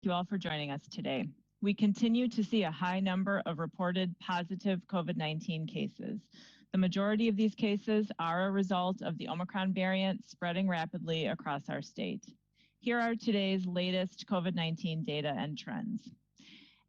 you all for joining us today. We continue to see a high number of reported positive COVID-19 cases. The majority of these cases are a result of the Omicron variant spreading rapidly across our state. Here are today's latest COVID-19 data and trends.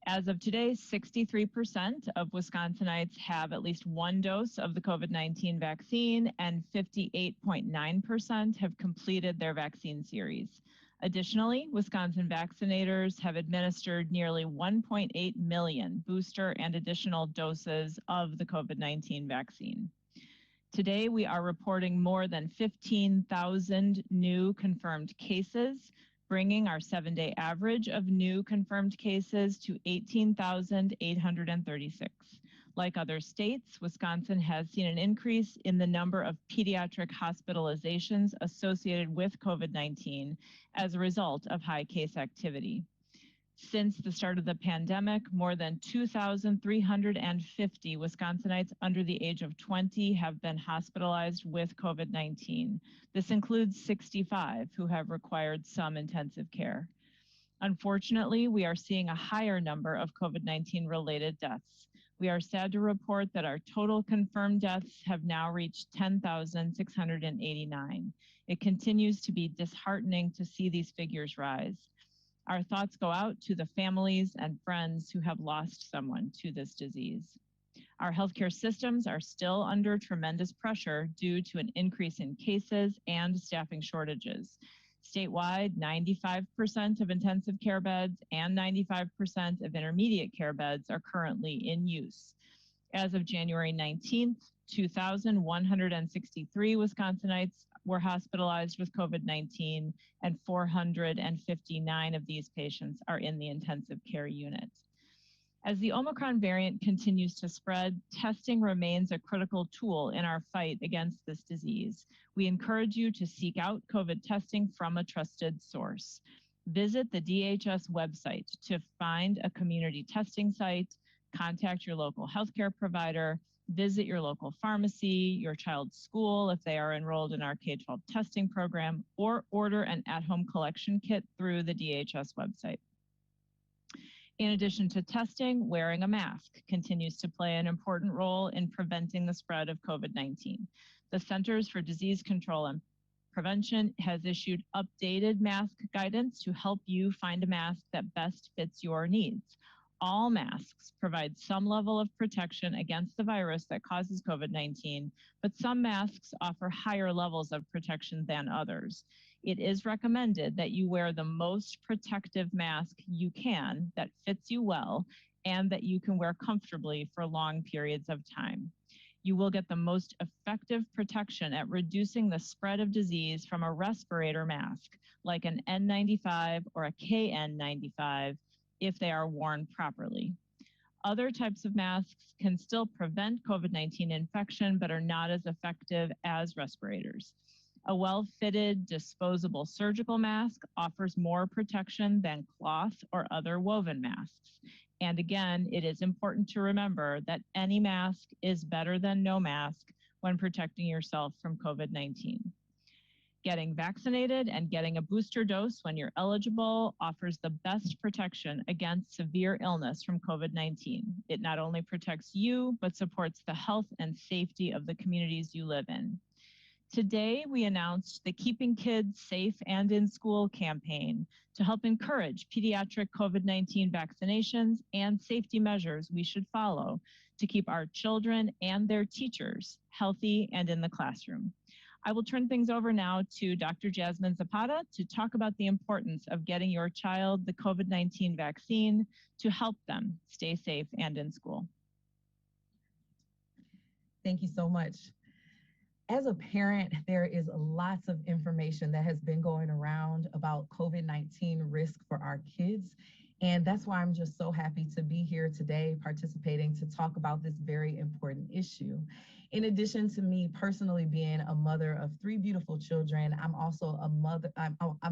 As of today, 63% of Wisconsinites have at least one dose of the COVID-19 vaccine, and 58.9% have completed their vaccine series. Additionally, Wisconsin vaccinators have administered nearly 1.8 million booster and additional doses of the COVID-19 vaccine. Today, we are reporting more than 15,000 new confirmed cases, bringing our 7-day average of new confirmed cases to 18,836. Like other states, Wisconsin has seen an increase in the number of pediatric hospitalizations associated with COVID-19 as a result of high case activity. Since the start of the pandemic, more than 2,350 Wisconsinites under the age of 20 have been hospitalized with COVID-19. This includes 65 who have required some intensive care. Unfortunately, we are seeing a higher number of COVID-19 related deaths. We are sad to report that our total confirmed deaths have now reached 10,689. It continues to be disheartening to see these figures rise. Our thoughts go out to the families and friends who have lost someone to this disease. Our healthcare systems are still under tremendous pressure due to an increase in cases and staffing shortages. Statewide, 95% of intensive care beds and 95% of intermediate care beds are currently in use. As of January 19th, 2,163 Wisconsinites were hospitalized with COVID-19, and 459 of these patients are in the intensive care unit. As the Omicron variant continues to spread, testing remains a critical tool in our fight against this disease. We encourage you to seek out COVID testing from a trusted source. Visit the DHS website to find a community testing site, contact your local healthcare provider, visit your local pharmacy, your child's school if they are enrolled in our K-12 testing program, or order an at-home collection kit through the DHS website. In addition to testing, wearing a mask continues to play an important role in preventing the spread of COVID-19. The Centers for Disease Control and Prevention has issued updated mask guidance to help you find a mask that best fits your needs. All masks provide some level of protection against the virus that causes COVID-19, but some masks offer higher levels of protection than others. It is recommended that you wear the most protective mask you can that fits you well and that you can wear comfortably for long periods of time. You will get the most effective protection at reducing the spread of disease from a respirator mask, like an N95 or a KN95, if they are worn properly. Other types of masks can still prevent COVID-19 infection, but are not as effective as respirators. A well-fitted disposable surgical mask offers more protection than cloth or other woven masks. And again, it is important to remember that any mask is better than no mask when protecting yourself from COVID-19. Getting vaccinated and getting a booster dose when you're eligible offers the best protection against severe illness from COVID-19. It not only protects you, but supports the health and safety of the communities you live in. Today, we announced the Keeping Kids Safe and in School campaign to help encourage pediatric COVID-19 vaccinations and safety measures we should follow to keep our children and their teachers healthy and in the classroom. I will turn things over now to Dr. Jasmine Zapata to talk about the importance of getting your child the COVID-19 vaccine to help them stay safe and in school. Thank you so much. As a parent, there is lots of information that has been going around about COVID-19 risk for our kids. And that's why I'm just so happy to be here today participating to talk about this very important issue. In addition to me personally being a mother of 3 beautiful children, I'm also I'm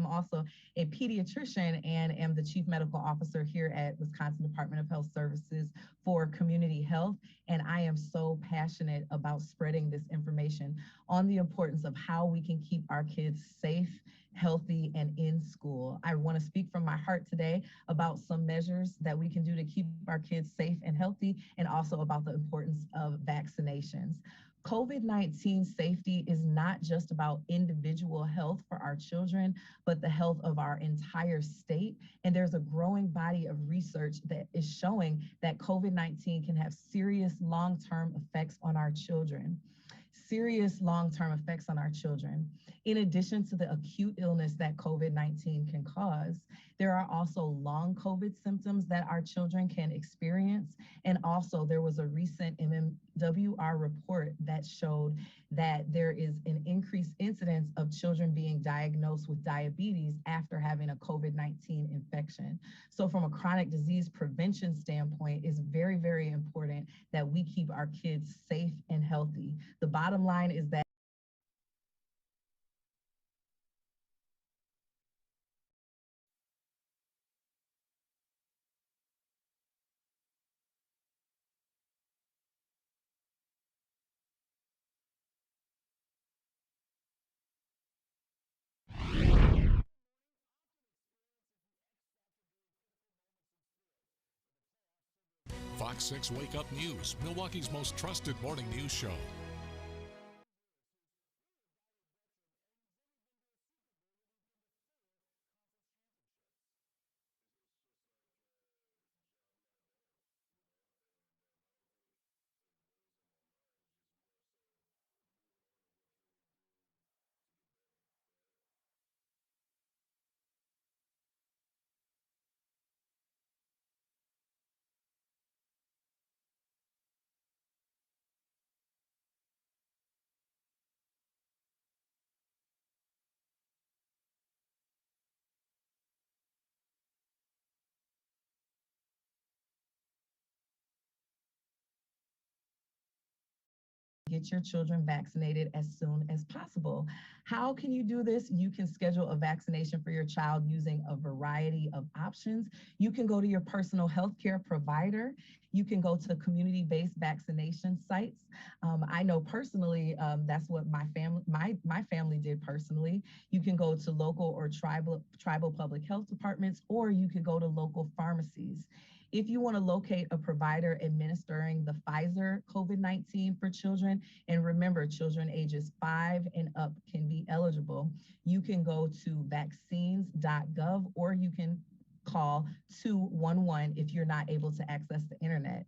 also a pediatrician and am the chief medical officer here at Wisconsin Department of Health Services for Community Health. And I am so passionate about spreading this information on the importance of how we can keep our kids safe healthy, and in school. I want to speak from my heart today about some measures that we can do to keep our kids safe and healthy, and also about the importance of vaccinations. COVID-19 safety is not just about individual health for our children, but the health of our entire state. And there's a growing body of research that is showing that COVID-19 can have serious long-term effects on our children. Serious long-term effects on our children. In addition to the acute illness that COVID-19 can cause, there are also long COVID symptoms that our children can experience. And also there was a recent MMWR report that showed that there is an increased incidence of children being diagnosed with diabetes after having a COVID-19 infection. So from a chronic disease prevention standpoint, it's very, very important that we keep our kids safe and healthy. The bottom line is that Fox 6 Wake Up News, Milwaukee's most trusted morning news show. get your children vaccinated as soon as possible. How can you do this? You can schedule a vaccination for your child using a variety of options. You can go to your personal healthcare provider. You can go to community-based vaccination sites. I know personally, that's what my family did personally. You can go to local or tribal public health departments, or you could go to local pharmacies. If you want to locate a provider administering the Pfizer COVID-19 for children, and remember, children ages 5 and up can be eligible, you can go to vaccines.gov, or you can call 211 if you're not able to access the internet.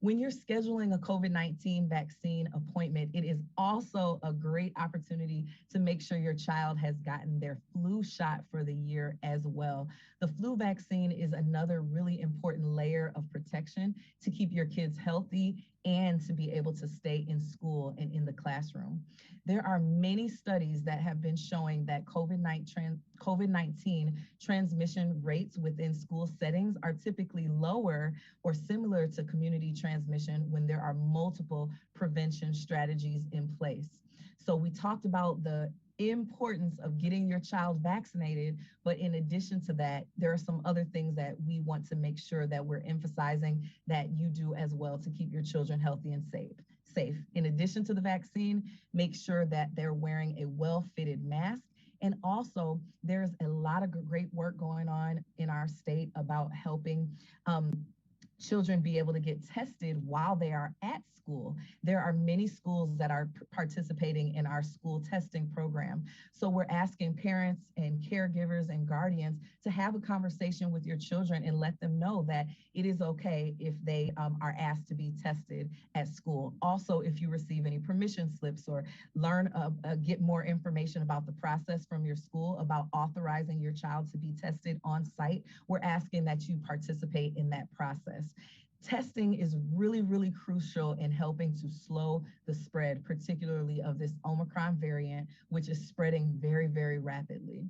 When you're scheduling a COVID-19 vaccine appointment, it is also a great opportunity to make sure your child has gotten their flu shot for the year as well. The flu vaccine is another really important layer of protection to keep your kids healthy and to be able to stay in school and in the classroom. There are many studies that have been showing that COVID-19 transmission rates within school settings are typically lower or similar to community transmission when there are multiple prevention strategies in place. So we talked about the importance of getting your child vaccinated, but in addition to that, there are some other things that we want to make sure that we're emphasizing that you do as well to keep your children healthy and safe. In addition to the vaccine, make sure that they're wearing a well-fitted mask. And also, there's a lot of great work going on in our state about helping children be able to get tested while they are at school. There are many schools that are participating in our school testing program. So we're asking parents and caregivers and guardians to have a conversation with your children and let them know that it is okay if they are asked to be tested at school. Also, if you receive any permission slips or get more information about the process from your school about authorizing your child to be tested on site, we're asking that you participate in that process. Testing is really, really crucial in helping to slow the spread, particularly of this Omicron variant, which is spreading very, very rapidly.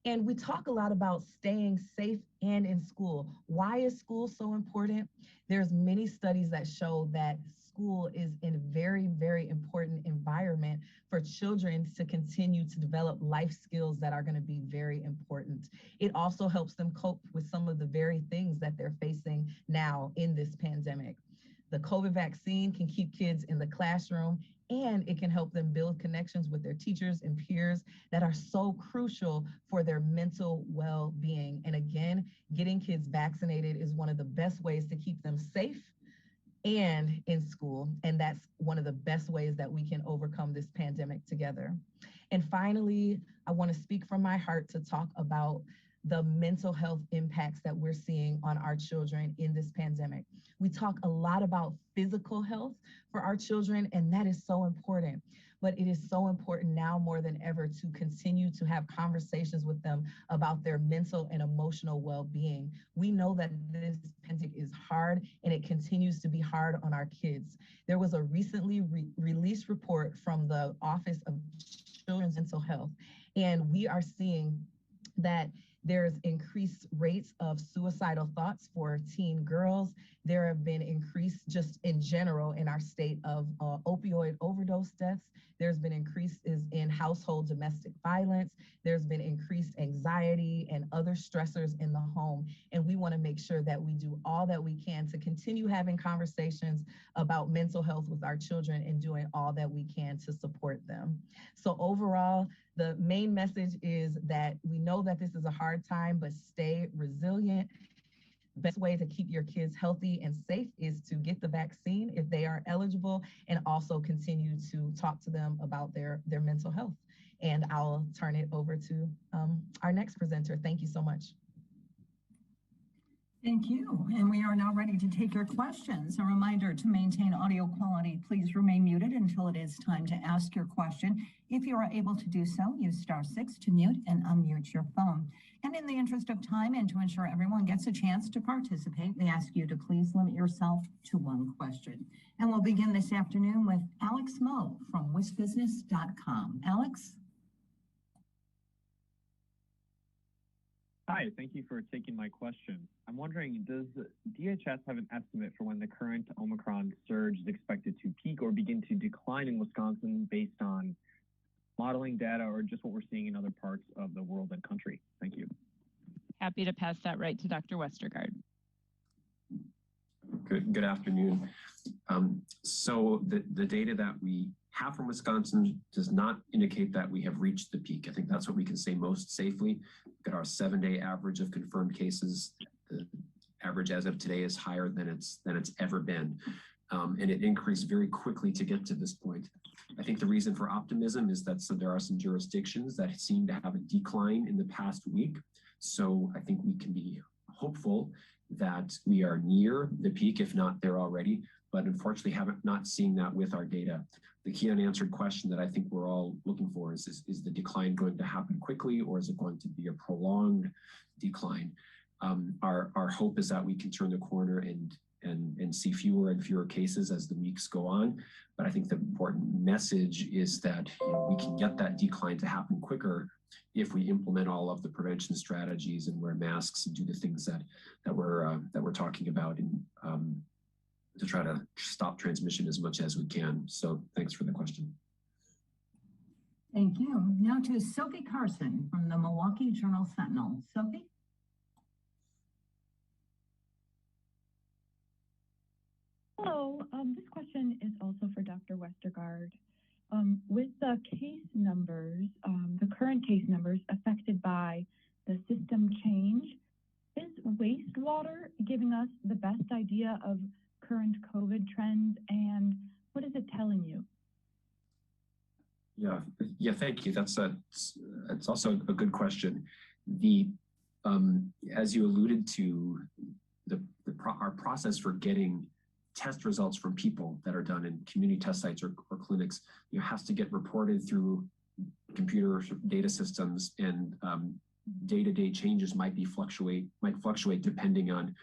And we talk a lot about staying safe and in school. Why is school so important? There's many studies that show that school is a very, very important environment for children to continue to develop life skills that are going to be very important. It also helps them cope with some of the very things that they're facing now in this pandemic. The COVID vaccine can keep kids in the classroom and it can help them build connections with their teachers and peers that are so crucial for their mental well-being. And again, getting kids vaccinated is one of the best ways to keep them safe and in school. And that's one of the best ways that we can overcome this pandemic together. And finally, I want to speak from my heart to talk about the mental health impacts that we're seeing on our children in this pandemic. We talk a lot about physical health for our children, and that is so important. But it is so important now more than ever to continue to have conversations with them about their mental and emotional well-being. We know that this pandemic is hard and it continues to be hard on our kids. There was a recently released report from the Office of Children's Mental Health, and we are seeing that there's increased rates of suicidal thoughts for teen girls. There have been increased just in general in our state of opioid overdose deaths. There's been increases in household domestic violence. There's been increased anxiety and other stressors in the home. And we want to make sure that we do all that we can to continue having conversations about mental health with our children and doing all that we can to support them. So overall, the main message is that we know that this is a hard time, but stay resilient. Best way to keep your kids healthy and safe is to get the vaccine if they are eligible, and also continue to talk to them about their mental health. And I'll turn it over to our next presenter. Thank you so much. Thank you. And we are now ready to take your questions. A reminder to maintain audio quality. Please remain muted until it is time to ask your question. If you are able to do so, use *6 to mute and unmute your phone. And in the interest of time and to ensure everyone gets a chance to participate, we ask you to please limit yourself to one question. And we'll begin this afternoon with Alex Moe from wisbusiness.com. Alex? Hi, thank you for taking my question. I'm wondering, does DHS have an estimate for when the current Omicron surge is expected to peak or begin to decline in Wisconsin based on modeling data or just what we're seeing in other parts of the world and country? Thank you. Happy to pass that right to Dr. Westergaard. Good afternoon. So the data that we have from Wisconsin does not indicate that we have reached the peak. I think that's what we can say most safely. Look at our 7-day average of confirmed cases. The average as of today is higher than it's ever been. And it increased very quickly to get to this point. I think the reason for optimism is that there are some jurisdictions that seem to have a decline in the past week. So I think we can be hopeful that we are near the peak, if not there already, but unfortunately not seeing that with our data. The key unanswered question that I think we're all looking for is the decline going to happen quickly, or is it going to be a prolonged decline? Our hope is that we can turn the corner and see fewer and fewer cases as the weeks go on. But I think the important message is that we can get that decline to happen quicker if we implement all of the prevention strategies and wear masks and do the things that we're talking about to try to stop transmission as much as we can. So thanks for the question. Thank you. Now to Sophie Carson from the Milwaukee Journal Sentinel. Sophie? Hello, this question is also for Dr. Westergaard. With the case numbers, the current case numbers affected by the system change, is wastewater giving us the best idea of current COVID trends, and what is it telling you? Yeah, thank you. That's also a good question. As you alluded to, our process for getting test results from people that are done in community test sites or clinics, has to get reported through computer data systems, and day-to-day changes might fluctuate depending on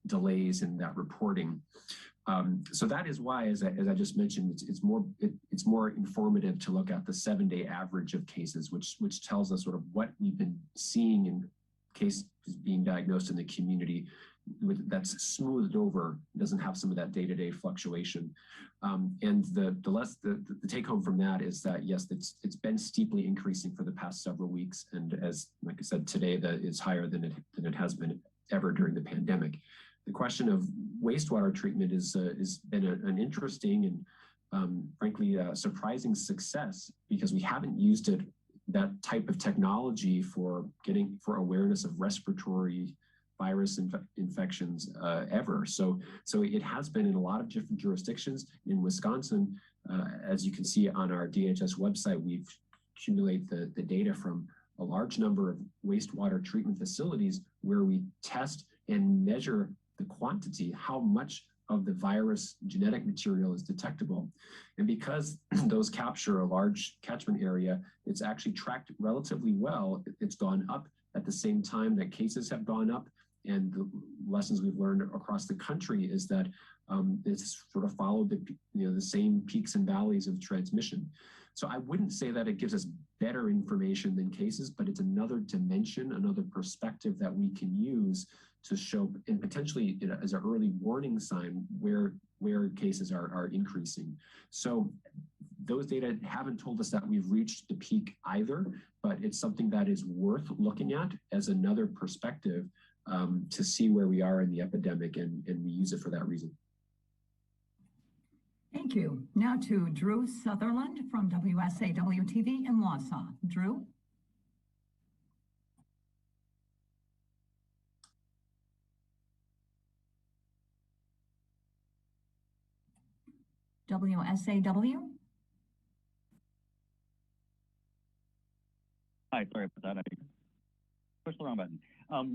delays in that reporting. So that is why, as I just mentioned, it's more informative to look at the 7-day average of cases, which tells us sort of what we've been seeing in cases being diagnosed in the community. That's smoothed over, doesn't have some of that day-to-day fluctuation. And the take home from that is that, yes, it's been steeply increasing for the past several weeks. And as, like I said, today that is higher than it has been ever during the pandemic. The question of wastewater treatment has been an interesting frankly, surprising success because we haven't used that type of technology for awareness of respiratory virus infections ever. So it has been in a lot of different jurisdictions. In Wisconsin, as you can see on our DHS website, we've accumulated the data from a large number of wastewater treatment facilities where we test and measure the quantity, how much of the virus genetic material is detectable. And because those capture a large catchment area, it's actually tracked relatively well. It's gone up at the same time that cases have gone up. And the lessons we've learned across the country is that it's sort of followed the same peaks and valleys of transmission. So I wouldn't say that it gives us better information than cases, but it's another dimension, another perspective that we can use to show, and potentially as an early warning sign where cases are increasing. So those data haven't told us that we've reached the peak either, but it's something that is worth looking at as another perspective to see where we are in the epidemic, and we use it for that reason. Thank you. Now to Drew Sutherland from WSAW-TV in Wausau. Drew? WSAW? Hi, sorry about that. I pushed the wrong button.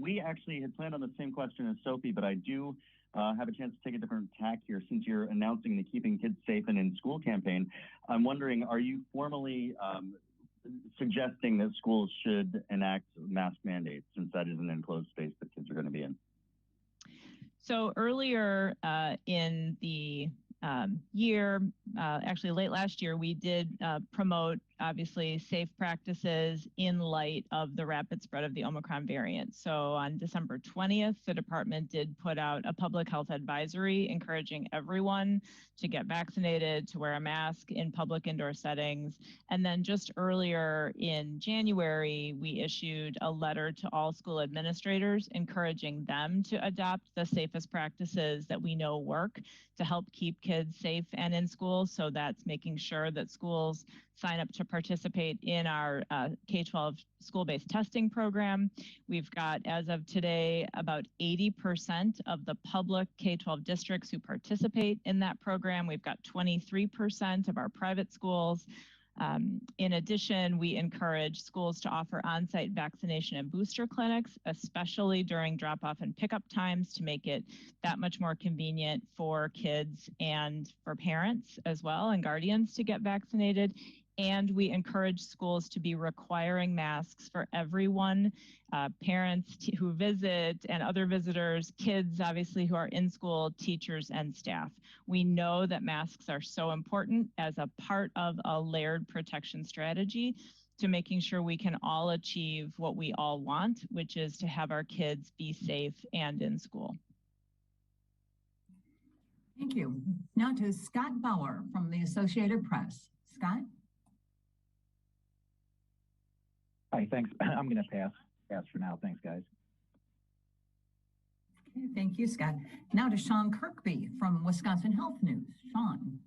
We actually had planned on the same question as Sophie, but I do have a chance to take a different tack here. Since you're announcing the Keeping Kids Safe and in School campaign, I'm wondering, are you formally suggesting that schools should enact mask mandates, since that is an enclosed space that kids are going to be in? So earlier in the year, actually late last year, we did promote, obviously, safe practices in light of the rapid spread of the Omicron variant. So on December 20th, the department did put out a public health advisory encouraging everyone to get vaccinated, to wear a mask in public indoor settings. And then just earlier in January, we issued a letter to all school administrators encouraging them to adopt the safest practices that we know work to help keep kids safe and in school. So that's making sure that schools sign up to participate in our K-12 school-based testing program. We've got, as of today, about 80% of the public K-12 districts who participate in that program. We've got 23% of our private schools. In addition, we encourage schools to offer on-site vaccination and booster clinics, especially during drop-off and pickup times, to make it that much more convenient for kids and for parents as well, and guardians to get vaccinated. And we encourage schools to be requiring masks for everyone, parents who visit and other visitors, kids obviously who are in school, teachers and staff. We know that masks are so important as a part of a layered protection strategy to making sure we can all achieve what we all want, which is to have our kids be safe and in school. Thank you. Now to Scott Bauer from the Associated Press. Scott? Hi, thanks. I'm going to pass for now. Thanks, guys. Okay, thank you, Scott. Now to Sean Kirkby from Wisconsin Health News. Sean.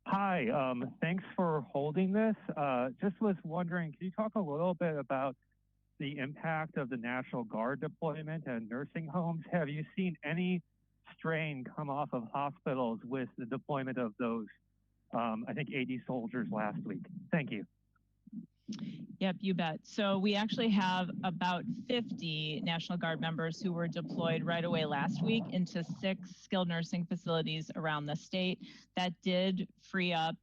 Hi, thanks for holding this. Just was wondering, can you talk a little bit about the impact of the National Guard deployment and nursing homes? Have you seen any strain come off of hospitals with the deployment of those, I think, 80 soldiers last week? Thank you. Yep, you bet. So we actually have about 50 National Guard members who were deployed right away last week into 6 skilled nursing facilities around the state. That did free up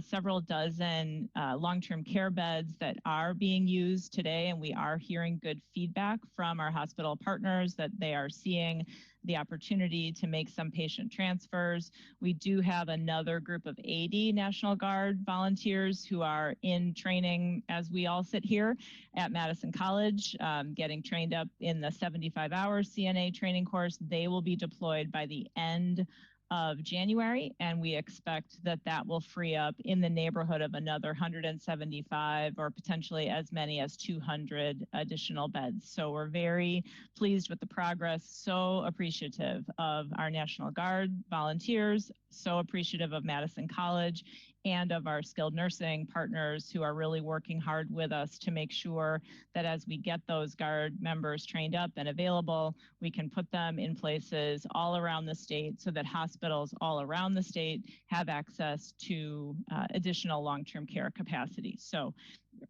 several dozen long-term care beds that are being used today, and we are hearing good feedback from our hospital partners that they are seeing the opportunity to make some patient transfers. We do have another group of 80 National Guard volunteers who are in training as we all sit here at Madison College, getting trained up in the 75-hour CNA training course. They will be deployed by the end of January, and we expect that that will free up in the neighborhood of another 175 or potentially as many as 200 additional beds. So we're very pleased with the progress, so appreciative of our National Guard volunteers, so appreciative of Madison College and of our skilled nursing partners who are really working hard with us to make sure that as we get those Guard members trained up and available, we can put them in places all around the state so that hospitals all around the state have access to additional long-term care capacity. So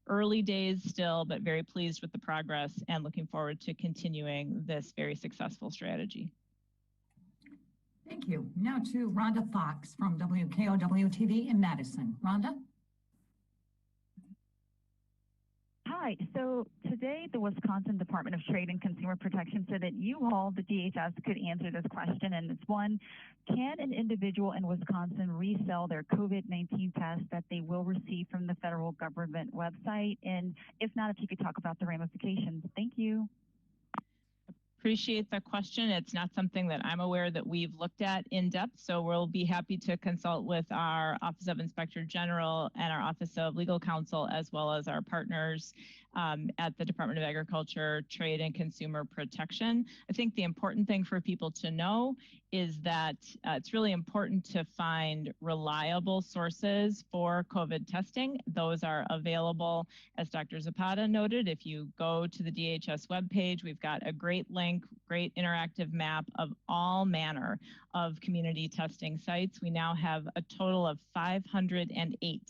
early days still, but very pleased with the progress and looking forward to continuing this very successful strategy. Thank you. Now to Rhonda Fox from WKOW-TV in Madison. Rhonda? Hi. So today, the Wisconsin Department of Trade and Consumer Protection said that you all, the DHS, could answer this question. And it's one, can an individual in Wisconsin resell their COVID-19 test that they will receive from the federal government website? And if not, if you could talk about the ramifications. Thank you. Appreciate the question. It's not something that I'm aware that we've looked at in depth, so we'll be happy to consult with our Office of Inspector General and our Office of Legal Counsel, as well as our partners at the Department of Agriculture, Trade and Consumer Protection. I think the important thing for people to know is that it's really important to find reliable sources for COVID testing. Those are available, as Dr. Zapata noted. If you go to the DHS webpage, we've got a great link, great interactive map of all manner of community testing sites. We now have a total of 508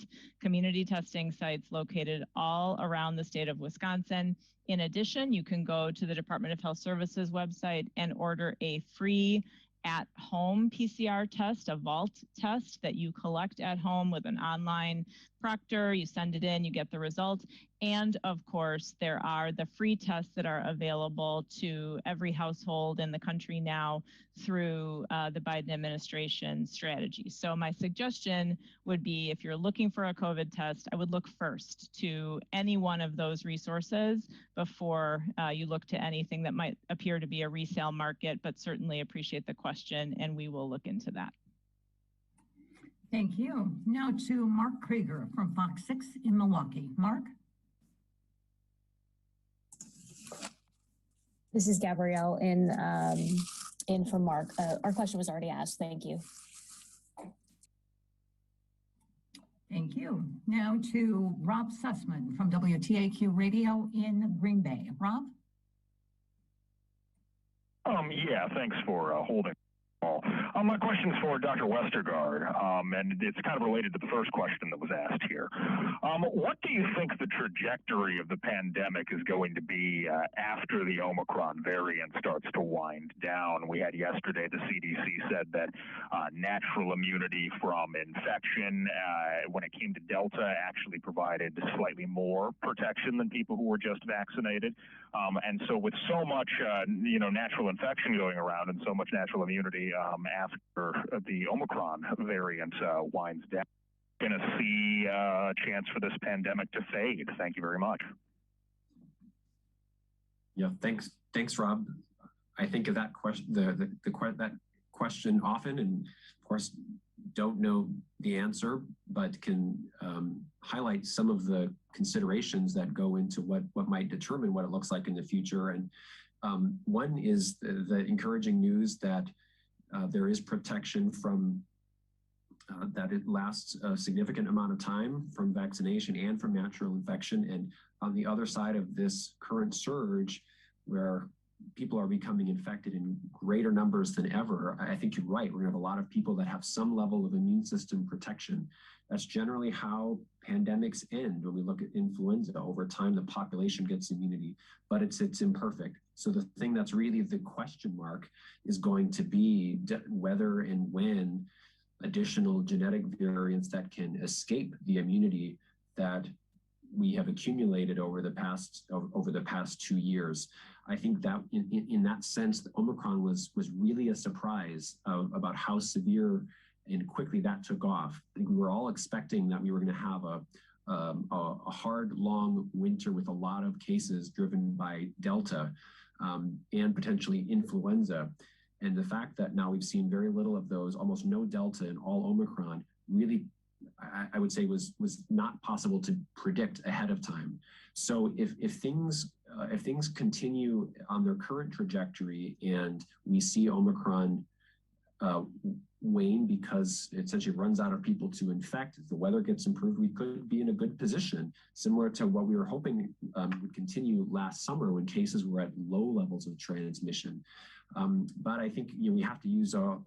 community testing sites located all around the state of Wisconsin. In addition, you can go to the Department of Health Services website and order a free at-home PCR test, a vault test that you collect at home with an online proctor. You send it in, you get the results. And of course, there are the free tests that are available to every household in the country now through the Biden administration strategy. So my suggestion would be, if you're looking for a COVID test, I would look first to any one of those resources before you look to anything that might appear to be a resale market, but certainly appreciate the question, and we will look into that. Thank you. Now to Mark Krieger from FOX 6 in Milwaukee. Mark? This is Gabrielle in for Mark. Our question was already asked. Thank you. Thank you. Now to Rob Sussman from WTAQ Radio in Green Bay. Rob? Yeah, thanks for holding. My question is for Dr. Westergaard, and it's kind of related to the first question that was asked here. What do you think the trajectory of the pandemic is going to be after the Omicron variant starts to wind down? We had yesterday, the CDC said that natural immunity from infection, when it came to Delta, actually provided slightly more protection than people who were just vaccinated. And so with so much, natural infection going around and so much natural immunity after the Omicron variant winds down, going to see a chance for this pandemic to fade. Thank you very much. Yeah, thanks, Rob. I think of that question, that question often, and of course don't know the answer, but can highlight some of the considerations that go into what might determine what it looks like in the future. And one is the encouraging news that there is protection from that it lasts a significant amount of time from vaccination and from natural infection. And on the other side of this current surge, where people are becoming infected in greater numbers than ever, I think you're right. We're gonna have a lot of people that have some level of immune system protection. That's generally how pandemics end. When we look at influenza, over time, the population gets immunity, but it's imperfect. So the thing that's really the question mark is going to be whether and when additional genetic variants that can escape the immunity that we have accumulated over the past 2 years. I think that in that sense, the Omicron was really a surprise about how severe and quickly that took off. I think we were all expecting that we were going to have a hard, long winter with a lot of cases driven by Delta and potentially influenza. And the fact that now we've seen very little of those, almost no Delta and all Omicron, really, I would say was not possible to predict ahead of time. So if things continue on their current trajectory and we see Omicron wane because it essentially runs out of people to infect, if the weather gets improved, we could be in a good position, similar to what we were hoping would continue last summer when cases were at low levels of transmission. But I think we have to use all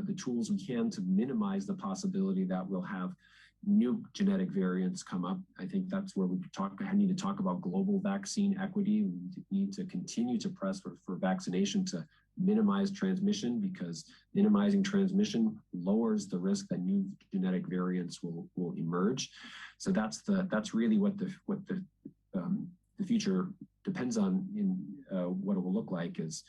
the tools we can to minimize the possibility that we'll have new genetic variants come up. I think that's where we need to talk about global vaccine equity. We need to continue to press for vaccination to minimize transmission, because minimizing transmission lowers the risk that new genetic variants will emerge. So that's really what the future depends on. In what it will look like is,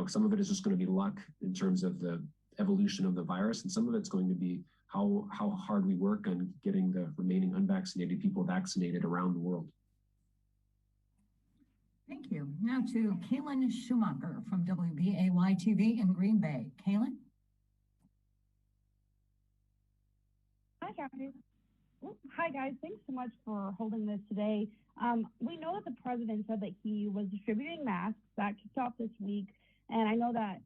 some of it is just going to be luck in terms of the evolution of the virus, and some of it's going to be how hard we work on getting the remaining unvaccinated people vaccinated around the world. Thank you. Now to Kaylin Schumacher from WBAY-TV in Green Bay. Kaylin? Hi, guys. Hi, guys. Thanks so much for holding this today. We know that the president said that he was distributing masks. That kicked off this week. And I know that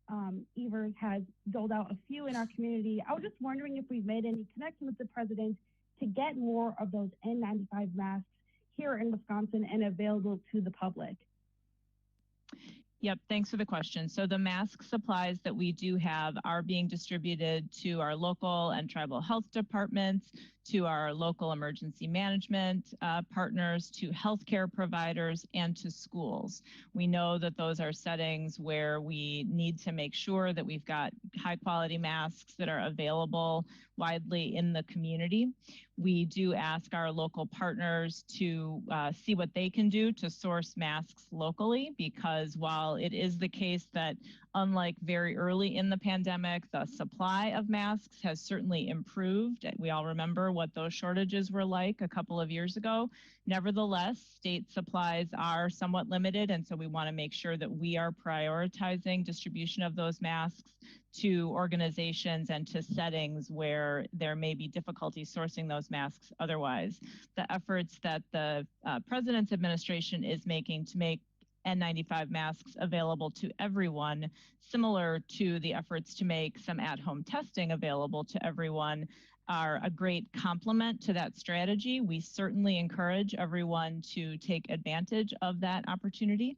Evers has doled out a few in our community. I was just wondering if we've made any connection with the president to get more of those N95 masks here in Wisconsin and available to the public. Yep, thanks for the question. So the mask supplies that we do have are being distributed to our local and tribal health departments, to our local emergency management partners, to healthcare providers, and to schools. We know that those are settings where we need to make sure that we've got high quality masks that are available widely in the community. We do ask our local partners to see what they can do to source masks locally, because while it is the case that unlike very early in the pandemic, the supply of masks has certainly improved. We all remember what those shortages were like a couple of years ago. Nevertheless, state supplies are somewhat limited, and so we want to make sure that we are prioritizing distribution of those masks to organizations and to settings where there may be difficulty sourcing those masks otherwise. The efforts that the President's administration is making to make N95 masks available to everyone, similar to the efforts to make some at-home testing available to everyone, are a great complement to that strategy. We certainly encourage everyone to take advantage of that opportunity.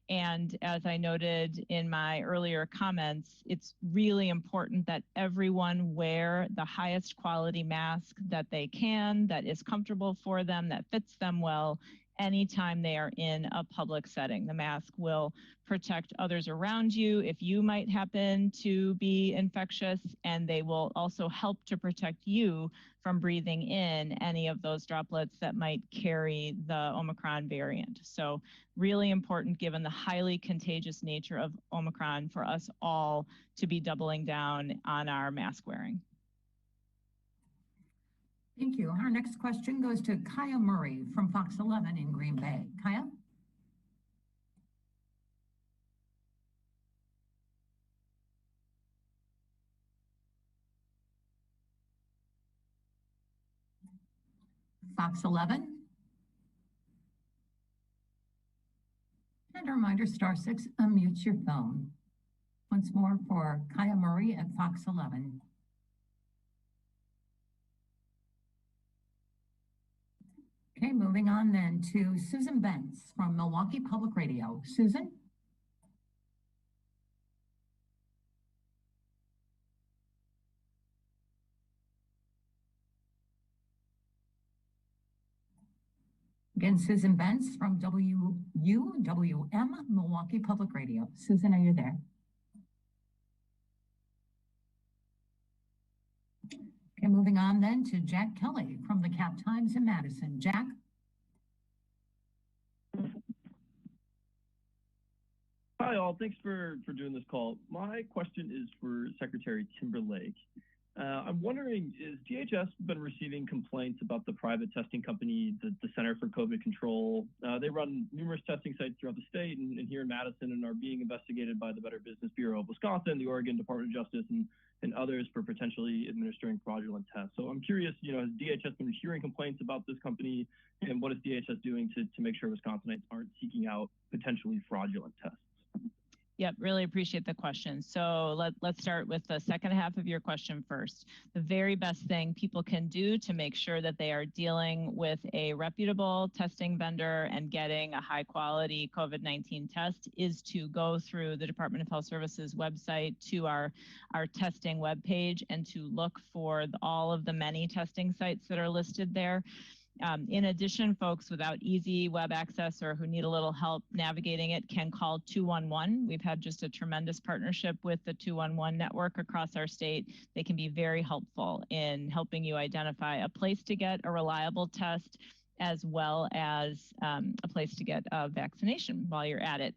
And as I noted in my earlier comments, it's really important that everyone wear the highest quality mask that they can, that is comfortable for them, that fits them well, anytime they are in a public setting. The mask will protect others around you if you might happen to be infectious, and they will also help to protect you from breathing in any of those droplets that might carry the Omicron variant. So really important, given the highly contagious nature of Omicron, for us all to be doubling down on our mask wearing. Thank you. Our next question goes to Kaya Murray from Fox 11 in Green Bay. Kaya? Fox 11? And a reminder, *6 unmutes your phone. Once more for Kaya Murray at Fox 11. Okay, moving on then to Susan Bentz from Milwaukee Public Radio. Susan? Again, Susan Bentz from WUWM Milwaukee Public Radio. Susan, are you there? Okay, moving on then to Jack Kelly from the Cap Times in Madison. Jack? Hi, all. Thanks for doing this call. My question is for Secretary Timberlake. I'm wondering, is DHS been receiving complaints about the private testing company, the Center for COVID Control? They run numerous testing sites throughout the state and here in Madison, and are being investigated by the Better Business Bureau of Wisconsin, the Oregon Department of Justice, and others for potentially administering fraudulent tests. So I'm curious, has DHS been hearing complaints about this company, and what is DHS doing to make sure Wisconsinites aren't seeking out potentially fraudulent tests? Yep, really appreciate the question. So let's start with the second half of your question first. The very best thing people can do to make sure that they are dealing with a reputable testing vendor and getting a high quality COVID-19 test is to go through the Department of Health Services website to our testing webpage and to look for all of the many testing sites that are listed there. In addition, folks without easy web access or who need a little help navigating it can call 211. We've had just a tremendous partnership with the 211 network across our state. They can be very helpful in helping you identify a place to get a reliable test, as well as a place to get a vaccination while you're at it.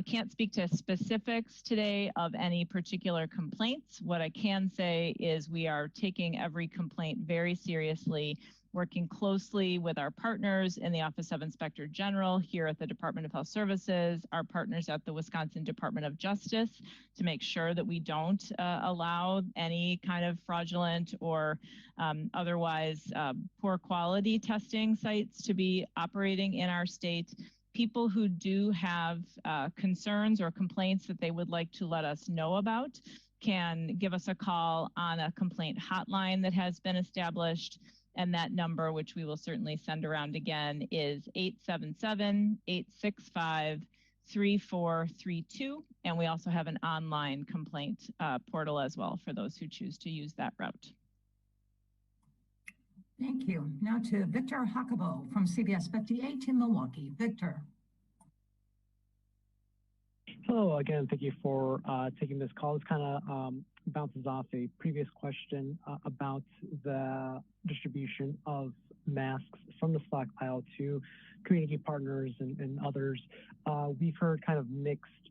Can't speak to specifics today of any particular complaints. What I can say is we are taking every complaint very seriously, working closely with our partners in the Office of Inspector General here at the Department of Health Services, our partners at the Wisconsin Department of Justice, to make sure that we don't allow any kind of fraudulent or otherwise poor quality testing sites to be operating in our state. People who do have concerns or complaints that they would like to let us know about can give us a call on a complaint hotline that has been established. And that number, which we will certainly send around again, is 877-865-3432. And we also have an online complaint portal as well for those who choose to use that route. Thank you. Now to Victor Huckabo from CBS 58 in Milwaukee. Victor. Hello again. Thank you for taking this call. This kind of bounces off a previous question about the distribution of masks from the stockpile to community partners and others. We've heard kind of mixed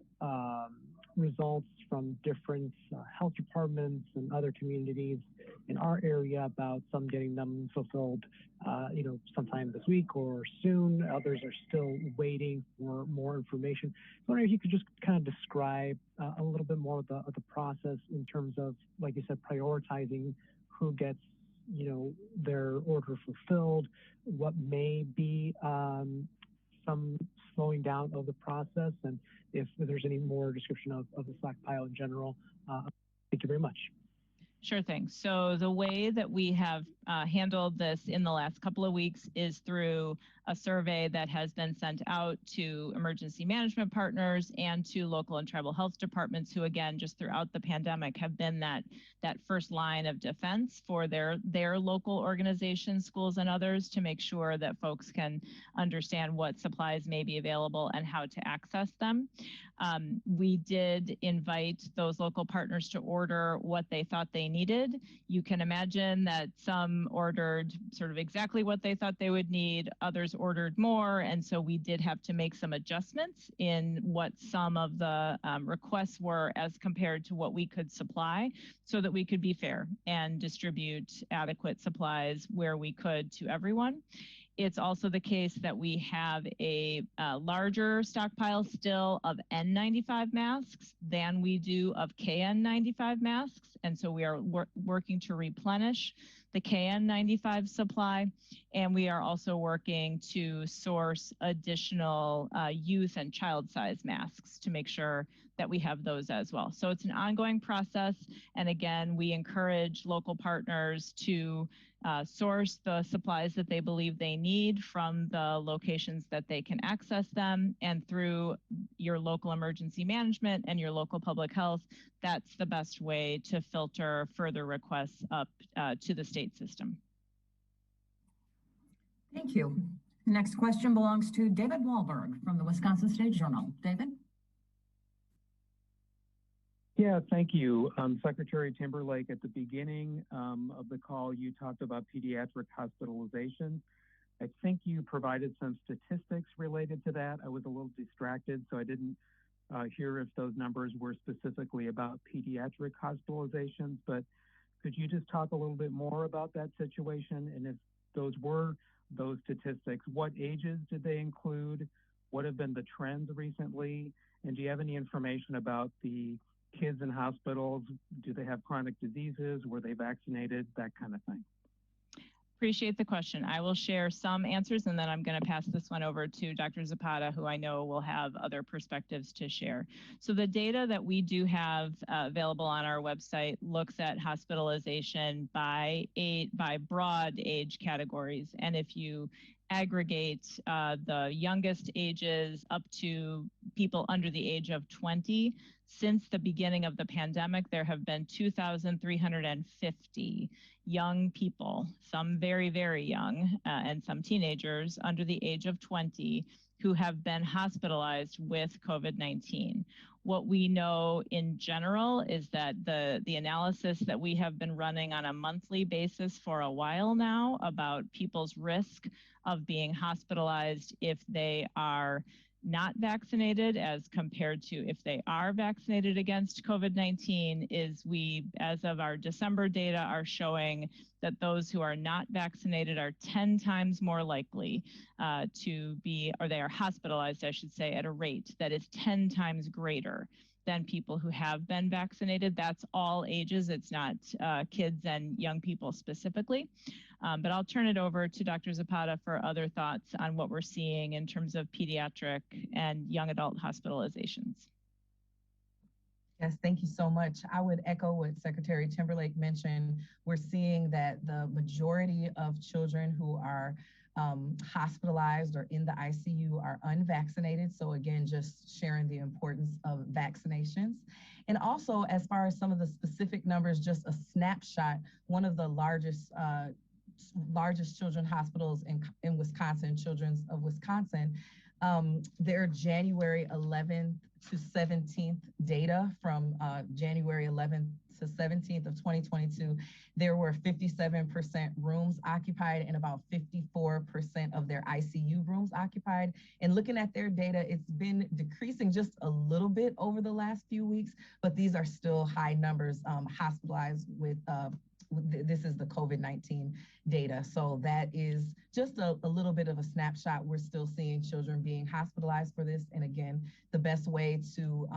results from different health departments and other communities in our area about some getting them fulfilled, sometime this week or soon. Others are still waiting for more information. I was wondering if you could just kind of describe a little bit more of the process in terms of, like you said, prioritizing who gets, their order fulfilled, what may be some slowing down of the process, and if there's any more description of the stockpile in general. Thank you very much. Sure thing. So the way that we have handled this in the last couple of weeks is through a survey that has been sent out to emergency management partners and to local and tribal health departments, who again, just throughout the pandemic, have been that first line of defense for their local organizations, schools, and others, to make sure that folks can understand what supplies may be available and how to access them. We did invite those local partners to order what they thought they needed. You can imagine that some ordered sort of exactly what they thought they would need, others ordered more, and so we did have to make some adjustments in what some of the requests were as compared to what we could supply, so that we could be fair and distribute adequate supplies where we could to everyone. It's also the case that we have a larger stockpile still of N95 masks than we do of KN95 masks. And so we are working to replenish the KN95 supply. And we are also working to source additional youth and child size masks to make sure that we have those as well. So it's an ongoing process. And again, we encourage local partners to source the supplies that they believe they need from the locations that they can access them, and through your local emergency management and your local public health, that's the best way to filter further requests up to the state system. Thank you. The next question belongs to David Wahlberg from the Wisconsin State Journal. David? Yeah, thank you. Secretary Timberlake, at the beginning of the call, you talked about pediatric hospitalization. I think you provided some statistics related to that. I was a little distracted, so I didn't hear if those numbers were specifically about pediatric hospitalizations, but Could you just talk a little bit more about that situation? And if those were those statistics, what ages did they include? What have been the trends recently? And do you have any information about the kids in hospitals? Do they have chronic diseases? Were they vaccinated? That kind of thing. Appreciate the question. I will share some answers, and then I'm going to pass this one over to Dr. Zapata, who I know will have other perspectives to share. So the data that we do have available on our website looks at hospitalization by broad age categories. And if you aggregate the youngest ages up to people under the age of 20, since the beginning of the pandemic, there have been 2,350 young people, some very, very young, and some teenagers under the age of 20 who have been hospitalized with COVID-19. What we know in general is that the analysis that we have been running on a monthly basis for a while now about people's risk of being hospitalized if they are not vaccinated as compared to if they are vaccinated against COVID-19 is as of our December data, are showing that those who are not vaccinated are 10 times more likely to be, or they are hospitalized, I should say, at a rate that is 10 times greater than people who have been vaccinated. That's all ages. It's not kids and young people specifically. But I'll turn it over to Dr. Zapata for other thoughts on what we're seeing in terms of pediatric and young adult hospitalizations. Yes, thank you so much. I would echo what Secretary Timberlake mentioned. We're seeing that the majority of children who are hospitalized or in the ICU are unvaccinated. So again, just sharing the importance of vaccinations. And also, as far as some of the specific numbers, just a snapshot, one of the largest children's hospitals in Wisconsin, Children's of Wisconsin, their January 11th to 17th data from January 11th to 17th of 2022, there were 57% rooms occupied and about 54% of their ICU rooms occupied. And looking at their data, it's been decreasing just a little bit over the last few weeks, but these are still high numbers hospitalized with this is the COVID-19 data. So that is just a little bit of a snapshot. We're still seeing children being hospitalized for this. And again, the best way to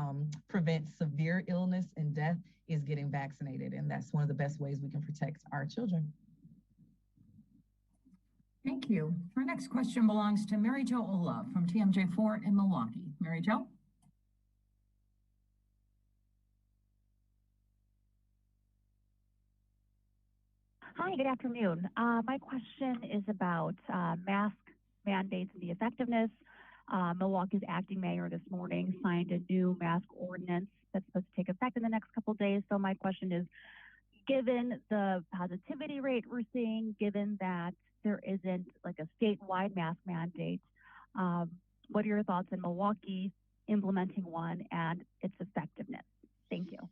prevent severe illness and death is getting vaccinated. And that's one of the best ways we can protect our children. Thank you. Our next question belongs to Mary Jo Ola from TMJ4 in Milwaukee. Mary Jo? Hi, good afternoon. My question is about mask mandates and the effectiveness. Milwaukee's acting mayor this morning signed a new mask ordinance that's supposed to take effect in the next couple of days. So my question is, given the positivity rate we're seeing, given that there isn't like a statewide mask mandate, what are your thoughts in Milwaukee implementing one and its effectiveness? Thank you.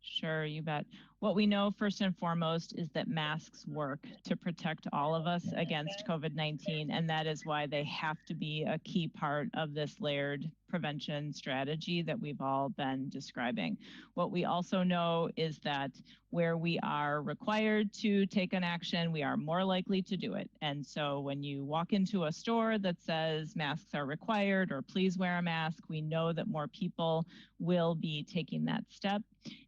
Sure, you bet. What we know first and foremost is that masks work to protect all of us against COVID-19, and that is why they have to be a key part of this layered prevention strategy that we've all been describing. What we also know is that where we are required to take an action, we are more likely to do it. And so when you walk into a store that says masks are required or please wear a mask, we know that more people will be taking that step.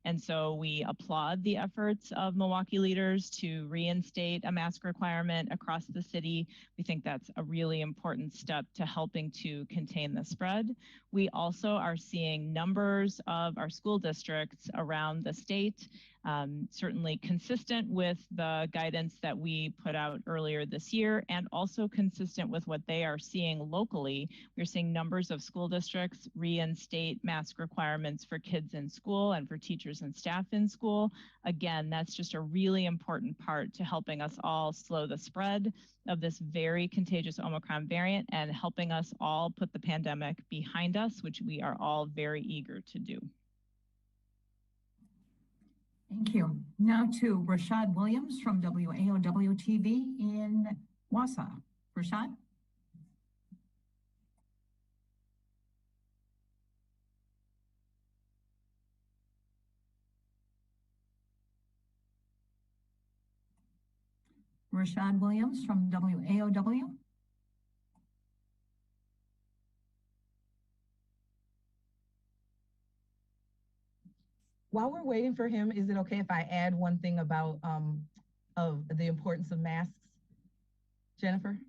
And so we applaud the efforts of Milwaukee leaders to reinstate a mask requirement across the city. We think that's a really important step to helping to contain the spread. We also are seeing numbers of our school districts around the state, certainly consistent with the guidance that we put out earlier this year, and also consistent with what they are seeing locally. We're seeing numbers of school districts reinstate mask requirements for kids in school and for teachers and staff in school. Again, that's just a really important part to helping us all slow the spread of this very contagious Omicron variant and helping us all put the pandemic behind us, which we are all very eager to do. Thank you. Now to Rashad Williams from WAOW TV in Wausau. Rashad? Rashad Williams from WAOW. While we're waiting for him, is it okay if I add one thing about of the importance of masks, Jennifer?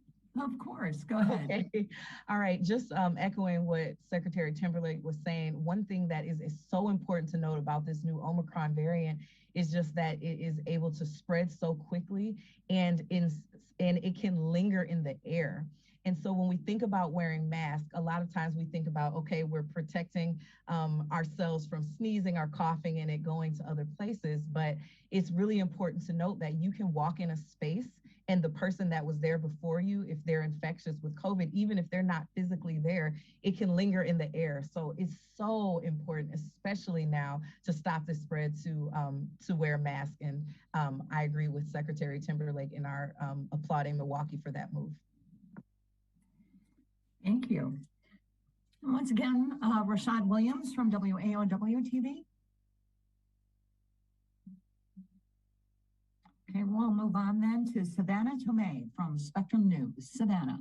Of course, go ahead. Okay. All right, just echoing what Secretary Timberlake was saying, one thing that is so important to note about this new Omicron variant is just that it is able to spread so quickly and it can linger in the air. And so when we think about wearing masks, a lot of times we think about, okay, we're protecting ourselves from sneezing or coughing and it going to other places. But it's really important to note that you can walk in a space and the person that was there before you, if they're infectious with COVID, even if they're not physically there, it can linger in the air. So it's so important, especially now, to stop the spread to wear masks. And I agree with Secretary Timberlake in our applauding Milwaukee for that move. Thank you. And once again, Rashad Williams from WAOW TV. Okay, we'll move on then to Savannah Tomei from Spectrum News. Savannah.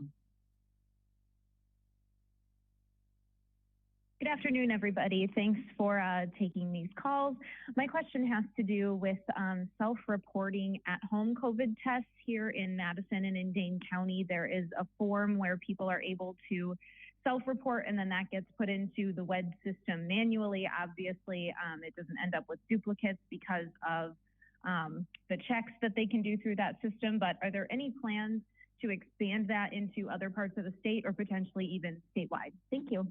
Good afternoon, everybody. Thanks for taking these calls. My question has to do with self-reporting at-home COVID tests here in Madison and in Dane County. There is a form where people are able to self-report, and then that gets put into the WED system manually. Obviously, it doesn't end up with duplicates because of the checks that they can do through that system. But are there any plans to expand that into other parts of the state or potentially even statewide? Thank you.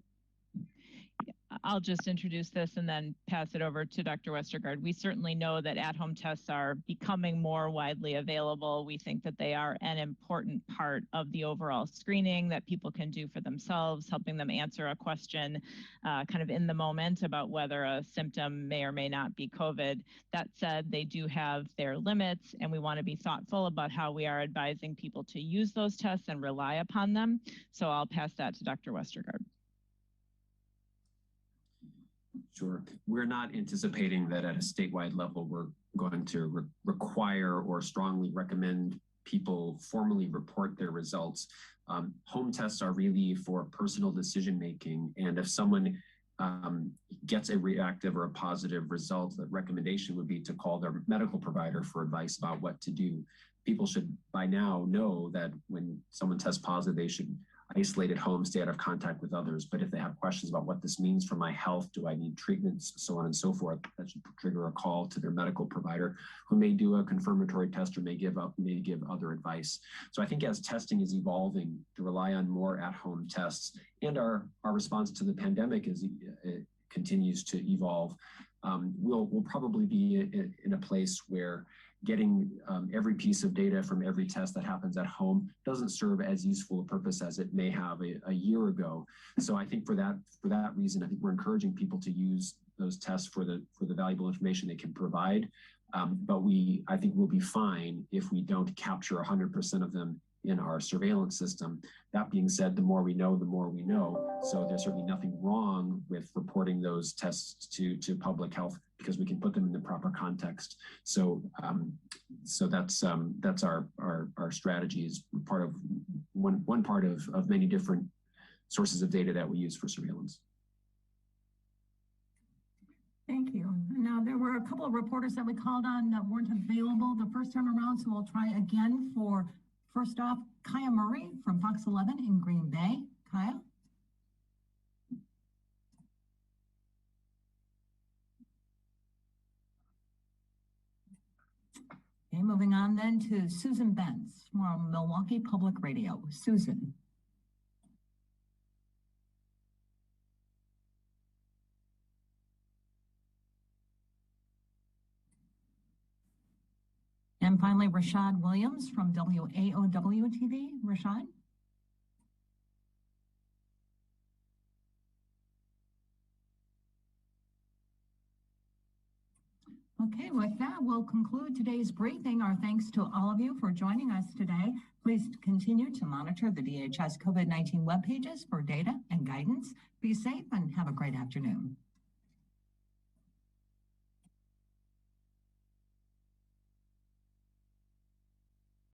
I'll just introduce this and then pass it over to Dr. Westergaard. We certainly know that at-home tests are becoming more widely available. We think that they are an important part of the overall screening that people can do for themselves, helping them answer a question kind of in the moment about whether a symptom may or may not be COVID. That said, they do have their limits, and we want to be thoughtful about how we are advising people to use those tests and rely upon them. So I'll pass that to Dr. Westergaard. Sure. We're not anticipating that at a statewide level, we're going to require or strongly recommend people formally report their results. Home tests are really for personal decision-making. And if someone gets a reactive or a positive result, the recommendation would be to call their medical provider for advice about what to do. People should by now know that when someone tests positive, they should isolate at home, stay out of contact with others. But if they have questions about what this means for my health, do I need treatments, so on and so forth, that should trigger a call to their medical provider, who may do a confirmatory test or may give other advice. So I think as testing is evolving to rely on more at-home tests, and our response to the pandemic as it continues to evolve, we'll probably be in a place where getting every piece of data from every test that happens at home doesn't serve as useful a purpose as it may have a year ago. So I think for that reason, I think we're encouraging people to use those tests for the valuable information they can provide. But I think we'll be fine if we don't capture 100% of them in our surveillance system. That being said, the more we know, the more we know. So there's certainly nothing wrong with reporting those tests to public health, because we can put them in the proper context. So that's our strategy, is part of one part of many different sources of data that we use for surveillance. Thank you. Now, there were a couple of reporters that we called on that weren't available the first time around, so we'll try again for, first off, Kaya Murray from Fox 11 in Green Bay. Kaya? Okay, moving on then to Susan Benz from Milwaukee Public Radio. Susan. And finally, Rashad Williams from WAOW TV. Rashad? Okay, with that, we'll conclude today's briefing. Our thanks to all of you for joining us today. Please continue to monitor the DHS COVID-19 web pages for data and guidance. Be safe and have a great afternoon.